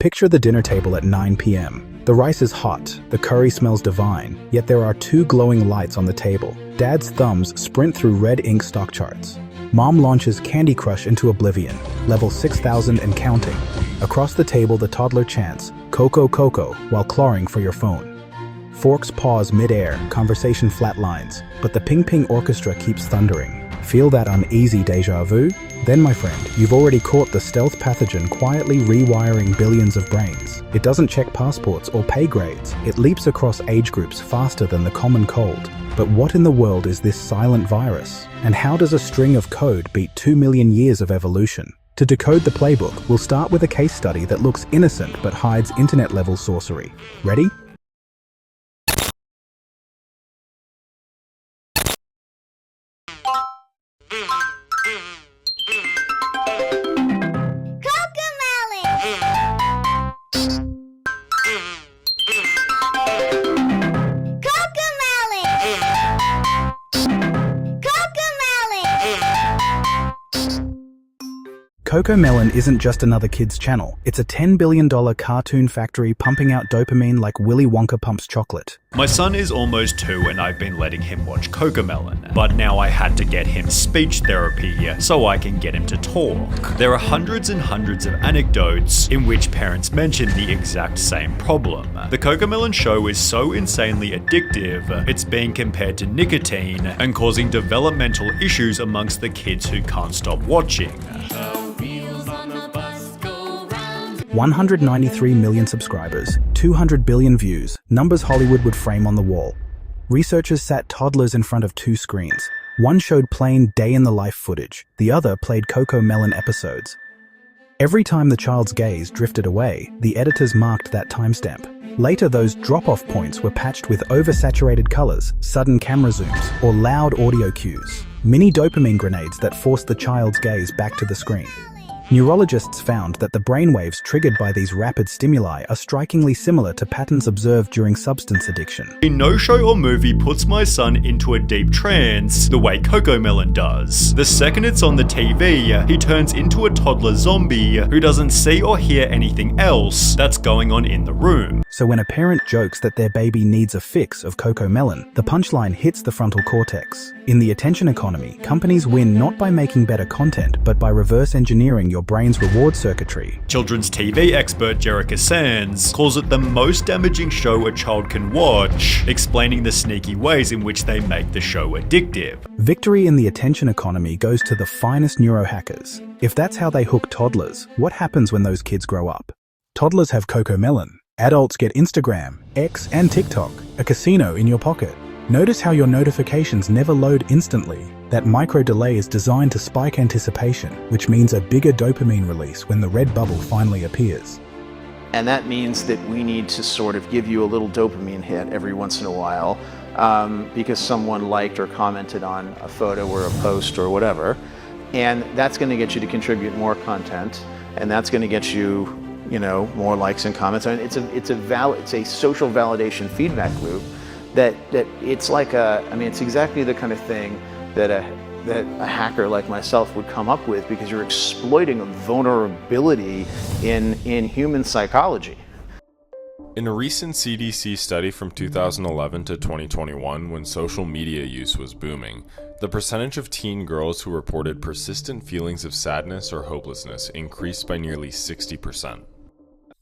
Picture the dinner table at 9 p.m. The rice is hot, the curry smells divine, yet there are two glowing lights on the table. Dad's thumbs sprint through red ink stock charts. Mom launches Candy Crush into oblivion, level 6,000 and counting. Across the table, the toddler chants, "Coco, Coco," while clawing for your phone. Forks pause mid-air, conversation flatlines, but the ping-ping orchestra keeps thundering. Feel that uneasy déjà vu? Then, my friend, you've already caught the stealth pathogen quietly rewiring billions of brains. It doesn't check passports or pay grades. It leaps across age groups faster than the common cold. But what in the world is this silent virus? And how does a string of code beat 2 million years of evolution? To decode the playbook, we'll start with a case study that looks innocent but hides internet-level sorcery. Ready? Cocomelon isn't just another kid's channel. It's a $10 billion cartoon factory pumping out dopamine like Willy Wonka pumps chocolate. My son is almost 2 and I've been letting him watch Cocomelon, but now I had to get him speech therapy so I can get him to talk. There are hundreds and hundreds of anecdotes in which parents mention the exact same problem. The Cocomelon show is so insanely addictive, it's being compared to nicotine and causing developmental issues amongst the kids who can't stop watching. 193 million subscribers, 200 billion views, numbers Hollywood would frame on the wall. Researchers sat toddlers in front of 2 screens. One showed plain day-in-the-life footage, the other played Cocomelon episodes. Every time the child's gaze drifted away, the editors marked that timestamp. Later, those drop-off points were patched with oversaturated colors, sudden camera zooms, or loud audio cues. Mini dopamine grenades that forced the child's gaze back to the screen. Neurologists found that the brainwaves triggered by these rapid stimuli are strikingly similar to patterns observed during substance addiction. No show or movie puts my son into a deep trance the way Cocomelon does. The second it's on the TV, he turns into a toddler zombie who doesn't see or hear anything else that's going on in the room. So when a parent jokes that their baby needs a fix of Cocomelon, the punchline hits the frontal cortex. In the attention economy, companies win not by making better content, but by reverse engineering your brain's reward circuitry. Children's TV expert Jerica Sands calls it the most damaging show a child can watch, explaining the sneaky ways in which they make the show addictive. Victory in the attention economy goes to the finest neurohackers. If that's how they hook toddlers, what happens when those kids grow up? Toddlers have Cocomelon. Adults get Instagram, X, and TikTok, a casino in your pocket. Notice how your notifications never load instantly. That micro delay is designed to spike anticipation, which means a bigger dopamine release when the red bubble finally appears. And that means that we need to sort of give you a little dopamine hit every once in a while because someone liked or commented on a photo or a post or whatever. And that's going to get you to contribute more content, and that's going to get you, more likes and comments. I mean, it's a social validation feedback loop that it's like it's exactly the kind of thing that a hacker like myself would come up with, because you're exploiting a vulnerability in human psychology. In a recent CDC study from 2011 to 2021, when social media use was booming, the percentage of teen girls who reported persistent feelings of sadness or hopelessness increased by nearly 60%.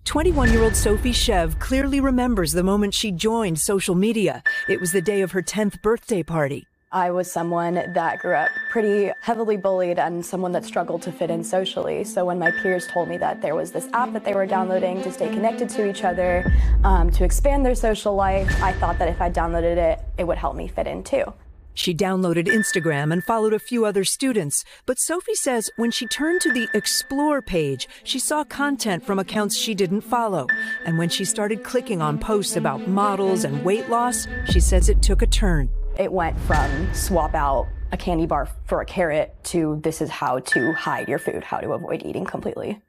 21-year-old Sophie Chev clearly remembers the moment she joined social media. It was the day of her 10th birthday party. I was someone that grew up pretty heavily bullied and someone that struggled to fit in socially. So when my peers told me that there was this app that they were downloading to stay connected to each other, to expand their social life, I thought that if I downloaded it, it would help me fit in too. She downloaded Instagram and followed a few other students, but Sophie says when she turned to the Explore page, she saw content from accounts she didn't follow. And when she started clicking on posts about models and weight loss, she says it took a turn. It went from swap out a candy bar for a carrot to this is how to hide your food, how to avoid eating completely.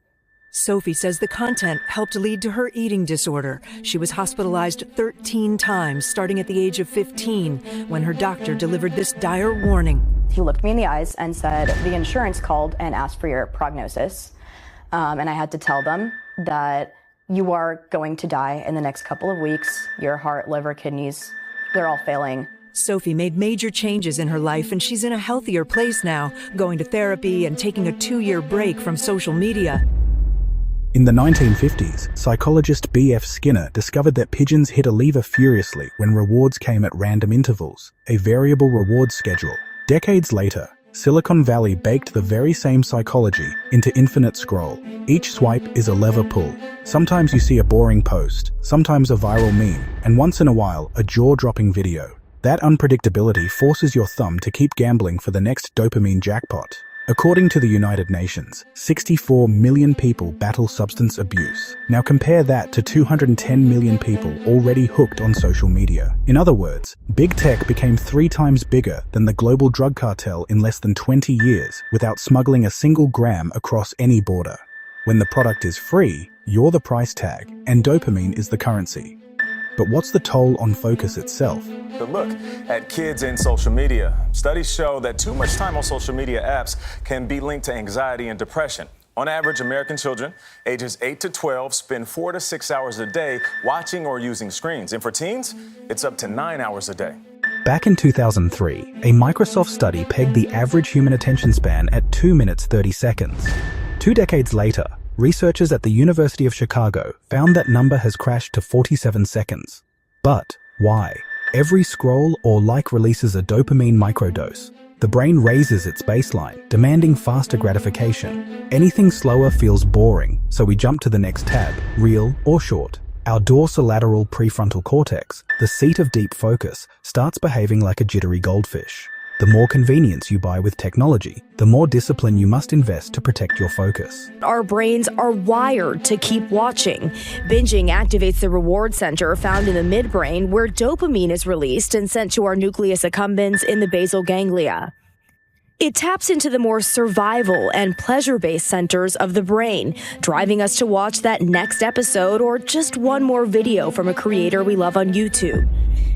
Sophie says the content helped lead to her eating disorder. She was hospitalized 13 times, starting at the age of 15, when her doctor delivered this dire warning. He looked me in the eyes and said, the insurance called and asked for your prognosis. And I had to tell them that you are going to die in the next couple of weeks. Your heart, liver, kidneys, they're all failing. Sophie made major changes in her life, and she's in a healthier place now, going to therapy and taking a 2-year break from social media. In the 1950s, psychologist B.F. Skinner discovered that pigeons hit a lever furiously when rewards came at random intervals, a variable reward schedule. Decades later, Silicon Valley baked the very same psychology into infinite scroll. Each swipe is a lever pull. Sometimes you see a boring post, sometimes a viral meme, and once in a while, a jaw-dropping video. That unpredictability forces your thumb to keep gambling for the next dopamine jackpot. According to the United Nations, 64 million people battle substance abuse. Now compare that to 210 million people already hooked on social media. In other words, big tech became 3 times bigger than the global drug cartel in less than 20 years without smuggling a single gram across any border. When the product is free, you're the price tag, and dopamine is the currency. But what's the toll on focus itself? But look at kids and social media. Studies show that too much time on social media apps can be linked to anxiety and depression. On average, American children ages 8 to 12 spend 4 to 6 hours a day watching or using screens. And for teens, it's up to 9 hours a day. Back in 2003, a Microsoft study pegged the average human attention span at 2 minutes 30 seconds. 2 decades later, researchers at the University of Chicago found that number has crashed to 47 seconds. But why? Every scroll or like releases a dopamine microdose. The brain raises its baseline, demanding faster gratification. Anything slower feels boring, so we jump to the next tab, reel or short. Our dorsolateral prefrontal cortex, the seat of deep focus, starts behaving like a jittery goldfish. The more convenience you buy with technology, the more discipline you must invest to protect your focus. Our brains are wired to keep watching. Binging activates the reward center found in the midbrain, where dopamine is released and sent to our nucleus accumbens in the basal ganglia. It taps into the more survival and pleasure-based centers of the brain, driving us to watch that next episode or just one more video from a creator we love on YouTube.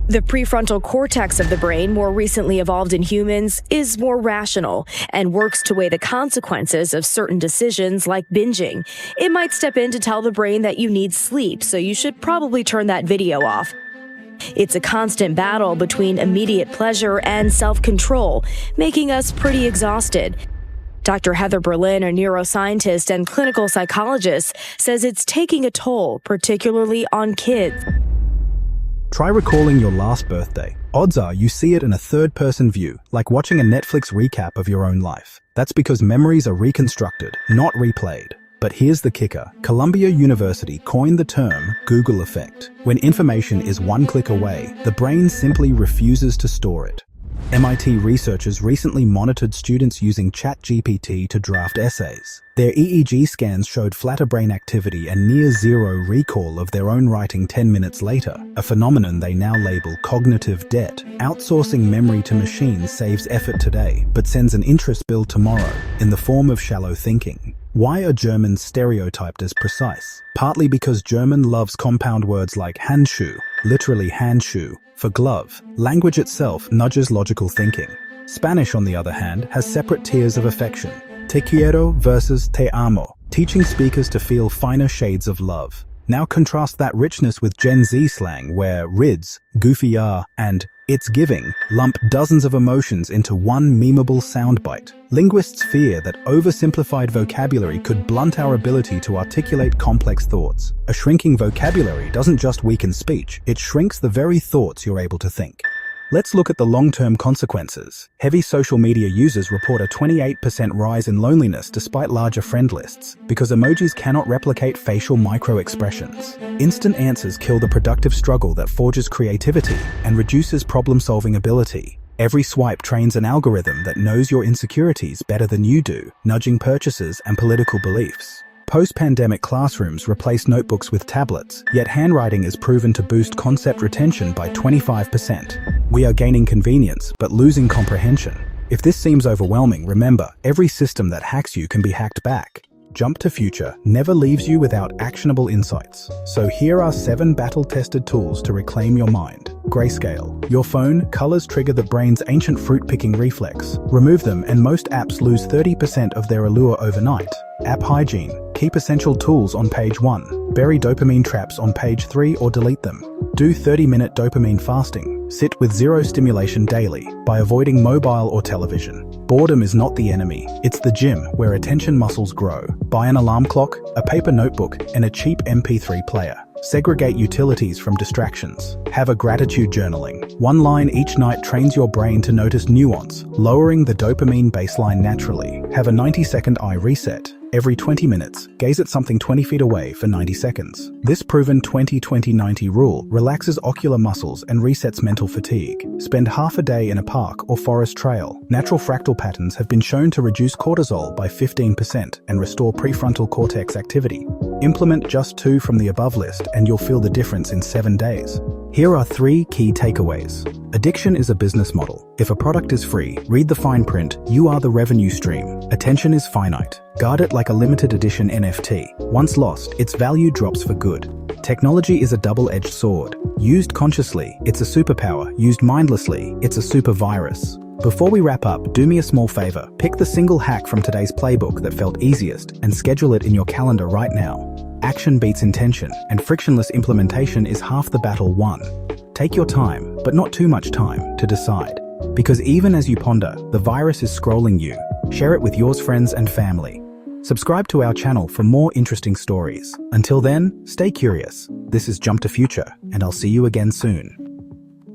The prefrontal cortex of the brain, more recently evolved in humans, is more rational and works to weigh the consequences of certain decisions like binging. It might step in to tell the brain that you need sleep, so you should probably turn that video off. It's a constant battle between immediate pleasure and self-control, making us pretty exhausted. Dr. Heather Berlin, a neuroscientist and clinical psychologist, says it's taking a toll, particularly on kids. Try recalling your last birthday. Odds are you see it in a third-person view, like watching a Netflix recap of your own life. That's because memories are reconstructed, not replayed. But here's the kicker. Columbia University coined the term Google effect. When information is one click away, the brain simply refuses to store it. MIT researchers recently monitored students using ChatGPT to draft essays. Their EEG scans showed flatter brain activity and near zero recall of their own writing 10 minutes later, a phenomenon they now label cognitive debt. Outsourcing memory to machines saves effort today, but sends an interest bill tomorrow in the form of shallow thinking. Why are Germans stereotyped as precise? Partly because German loves compound words like Handschuh, literally handschuh, for glove. Language itself nudges logical thinking. Spanish, on the other hand, has separate tiers of affection. Te quiero versus te amo, teaching speakers to feel finer shades of love. Now contrast that richness with Gen Z slang where rids, goofy and it's giving lump dozens of emotions into one memeable soundbite. Linguists fear that oversimplified vocabulary could blunt our ability to articulate complex thoughts. A shrinking vocabulary doesn't just weaken speech, it shrinks the very thoughts you're able to think. Let's look at the long-term consequences. Heavy social media users report a 28% rise in loneliness despite larger friend lists, because emojis cannot replicate facial micro-expressions. Instant answers kill the productive struggle that forges creativity and reduces problem-solving ability. Every swipe trains an algorithm that knows your insecurities better than you do, nudging purchases and political beliefs. Post-pandemic classrooms replace notebooks with tablets, yet handwriting is proven to boost concept retention by 25%. We are gaining convenience, but losing comprehension. If this seems overwhelming, remember, every system that hacks you can be hacked back. Jump to Future never leaves you without actionable insights. So here are 7 battle-tested tools to reclaim your mind. Grayscale. Your phone, colors trigger the brain's ancient fruit-picking reflex. Remove them and most apps lose 30% of their allure overnight. App hygiene. Keep essential tools on page 1. Bury dopamine traps on page 3 or delete them. Do 30-minute dopamine fasting. Sit with zero stimulation daily by avoiding mobile or television. Boredom is not the enemy. It's the gym where attention muscles grow. Buy an alarm clock, a paper notebook, and a cheap MP3 player. Segregate utilities from distractions. Have a gratitude journaling. One line each night trains your brain to notice nuance, lowering the dopamine baseline naturally. Have a 90-second eye reset. Every 20 minutes, gaze at something 20 feet away for 90 seconds. This proven 20-20-90 rule relaxes ocular muscles and resets mental fatigue. Spend half a day in a park or forest trail. Natural fractal patterns have been shown to reduce cortisol by 15% and restore prefrontal cortex activity. Implement just 2 from the above list and you'll feel the difference in 7 days. Here are 3 key takeaways. Addiction is a business model. If a product is free, read the fine print. You are the revenue stream. Attention is finite. Guard it like a limited edition NFT. Once lost, its value drops for good. Technology is a double-edged sword. Used consciously, it's a superpower. Used mindlessly, it's a super virus. Before we wrap up, do me a small favor. Pick the single hack from today's playbook that felt easiest and schedule it in your calendar right now. Action beats intention, and frictionless implementation is half the battle won. Take your time, but not too much time, to decide. Because even as you ponder, the virus is scrolling you. Share it with your friends and family. Subscribe to our channel for more interesting stories. Until then, stay curious. This is Jump to Future, and I'll see you again soon.